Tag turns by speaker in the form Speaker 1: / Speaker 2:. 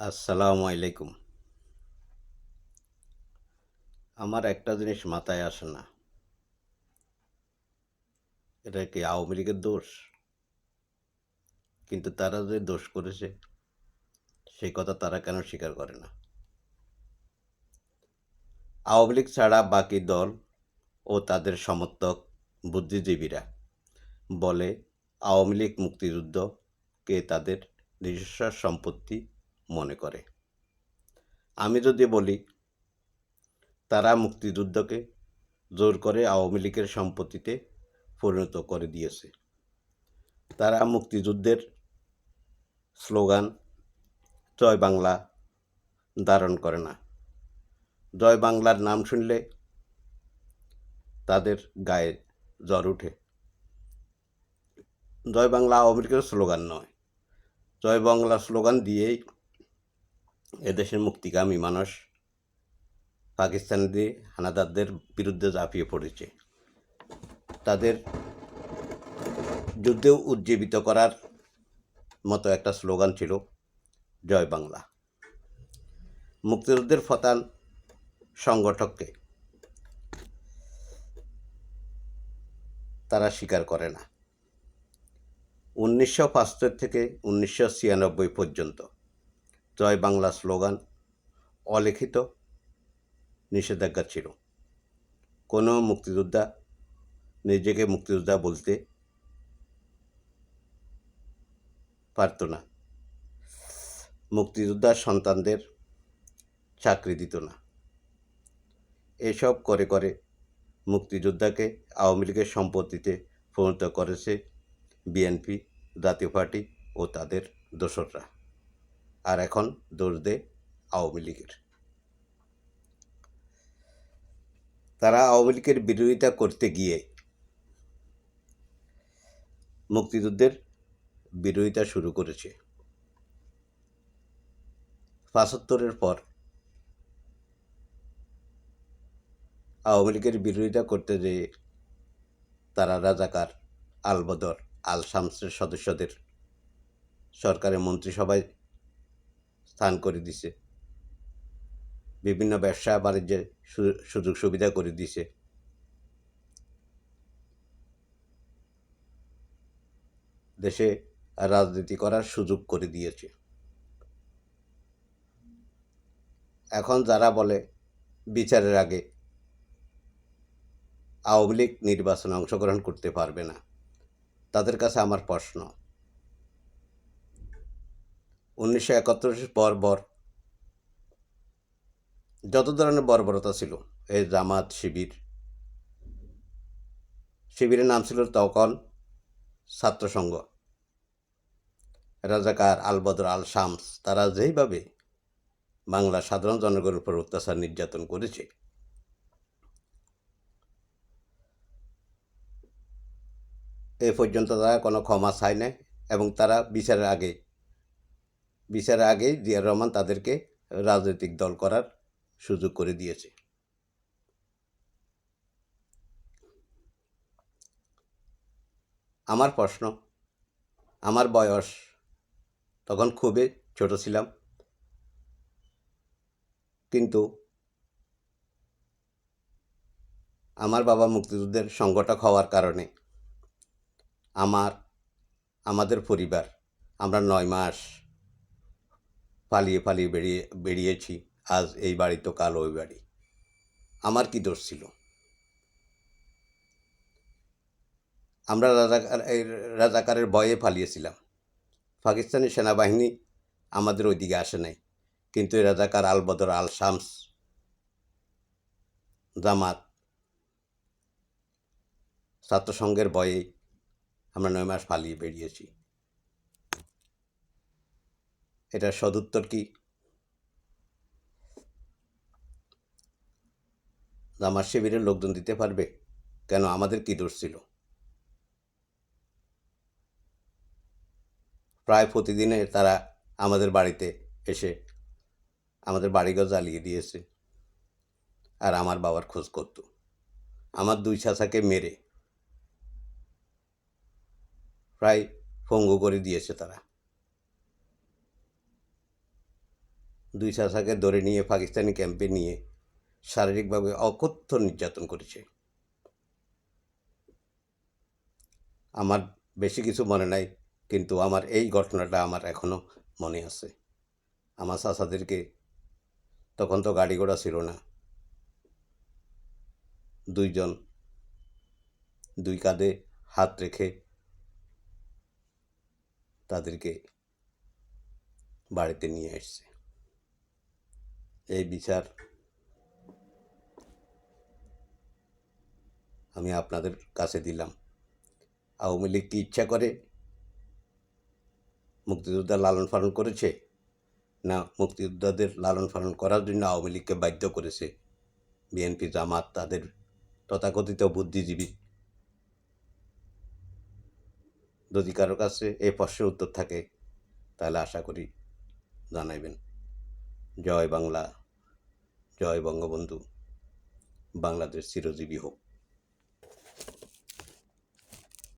Speaker 1: আসসালামু আলাইকুম। আমার একটা জিনিস মাথায় আসে না। এটা কি আওয়ামী লীগের দোষ? কিন্তু তারা যে দোষ করেছে, সেই কথা তারা কেন স্বীকার করে না? আওয়ামী লীগ ছাড়া বাকি দল ও তাদের সমর্থক বুদ্ধিজীবীরা বলে আওয়ামী লীগ মুক্তিযুদ্ধকে তাদের নিজস্ব সম্পত্তি মনে করে। আমি যদি বলি তারা মুক্তিযুদ্ধকে জোর করে আওয়ামী লীগের সম্পত্তিতে পরিণত করে দিয়েছে। তারা মুক্তিযুদ্ধের স্লোগান জয় বাংলা ধারণ করে না। জয় বাংলার নাম শুনলে তাদের গায়ে জ্বর ওঠে। জয় বাংলা আওয়ামী লীগের স্লোগান নয়। জয় বাংলা স্লোগান দিয়েই এদেশের মুক্তিকামী মানুষ পাকিস্তানিদের হানাদারদের বিরুদ্ধে ঝাঁপিয়ে পড়েছে। তাদের যুদ্ধে উজ্জীবিত করার মতো একটা স্লোগান ছিল জয় বাংলা। মুক্তিযুদ্ধের প্রধান সংগঠককে তারা স্বীকার করে না। 1975 থেকে 1996 পর্যন্ত জয় বাংলা স্লোগান অলিখিত নিষেধাজ্ঞা ছিল। কোনো মুক্তিযোদ্ধা নিজেকে মুক্তিযোদ্ধা বলতে পারত না। মুক্তিযোদ্ধার সন্তানদের চাকরি দিত না। এসব করে করে মুক্তিযোদ্ধাকে আওয়ামী লীগের সম্পত্তিতে পরিণত করেছে বিএনপি, জাতীয় পার্টি ও তাদের দোসররা। আর এখন দোষ দেয় আওয়ামী লীগের। তারা আওয়ামী লীগের বিরোধিতা করতে গিয়ে মুক্তিযুদ্ধের বিরোধিতা শুরু করেছে। ৭৫-এর পর আওয়ামী লীগের বিরোধিতা করতে যেয়ে তারা রাজাকার, আলবদর, আল শামসের সদস্যদের সরকারের মন্ত্রিসভায় স্থান করে দিছে। বিভিন্ন ব্যবসা বাণিজ্যের সুযোগ সুবিধা করে দিছে। দেশে রাজনীতি করার সুযোগ করে দিয়েছে। এখন যারা বলে বিচারের আগে আওয়ামী লীগ নির্বাচনে অংশগ্রহণ করতে পারবে না, তাদের কাছে আমার প্রশ্ন, 1971 পর যত ধরনের বর্বরতা ছিল, এই জামাত, শিবিরের নাম ছিল তখন ছাত্রসংঘ, রাজাকার, আলবদর, আল শামস, তারা যেইভাবে বাংলার সাধারণ জনগণের উপর অত্যাচার নির্যাতন করেছে, এ পর্যন্ত তারা কোনো ক্ষমা চায় না। এবং তারা বিচারের আগেই জিয়া রহমান তাদেরকে রাজনৈতিক দল করার সুযোগ করে দিয়েছে। আমার প্রশ্ন, আমার বয়স তখন খুবই ছোট ছিলাম, কিন্তু আমার বাবা মুক্তিযুদ্ধের সংগঠক হওয়ার কারণে আমাদের পরিবার, আমরা 9 মাস পালিয়ে পালিয়ে বেরিয়েছি। আজ এই বাড়ি তো কাল ওই বাড়ি। আমার কি দোষ ছিল? আমরা রাজাকারের ভয়ে পালিয়েছিলাম। পাকিস্তানি সেনাবাহিনী আমাদের ওইদিকে আসে নাই, কিন্তু এই রাজাকার, আলবদর, আল শামস, জামাত, ছাত্রসংঘের ভয়ে আমরা 9 মাস পালিয়ে বেরিয়েছি। এটার সদুত্তর কি? জামাত শিবিরের লোকজন দিতে পারবে? কেন, আমাদের কি দোষ ছিল? প্রায় প্রতিদিনে তারা আমাদের বাড়িতে এসে আমাদের বাড়িঘর জ্বালিয়ে দিয়েছে। আর আমার বাবার খোঁজ করত। আমার 2 চাচাকে মেরে প্রায় পঙ্গু করে দিয়েছে তারা। দুই চাচাকে ধরে নিয়ে পাকিস্তানি ক্যাম্পে নিয়ে শারীরিকভাবে অকথ্য নির্যাতন করেছে। আমার বেশি কিছু মনে নাই, কিন্তু আমার এই ঘটনাটা আমার এখনও মনে আছে। আমার চাচাদেরকে, তখন তো গাড়ি ঘোড়া ছিল না, দুইজন দুই কাঁধে হাত রেখে তাদেরকে বাড়িতে নিয়ে আসছে। এই বিচার আমি আপনাদের কাছে দিলাম। আওয়ামী লীগ কি ইচ্ছা করে মুক্তিযোদ্ধা লালন পালন করেছে, না মুক্তিযোদ্ধাদের লালন পালন করার জন্য আওয়ামী লীগকে বাধ্য করেছে বিএনপি, জামাত, তাদের তথাকথিত বুদ্ধিজীবী? যদি কারো কাছে এই প্রশ্নের উত্তর থাকে তাহলে আশা করি জানাইবেন। জয় বাংলা, জয় বঙ্গবন্ধু, বাংলাদেশ চিরজীবী হোক।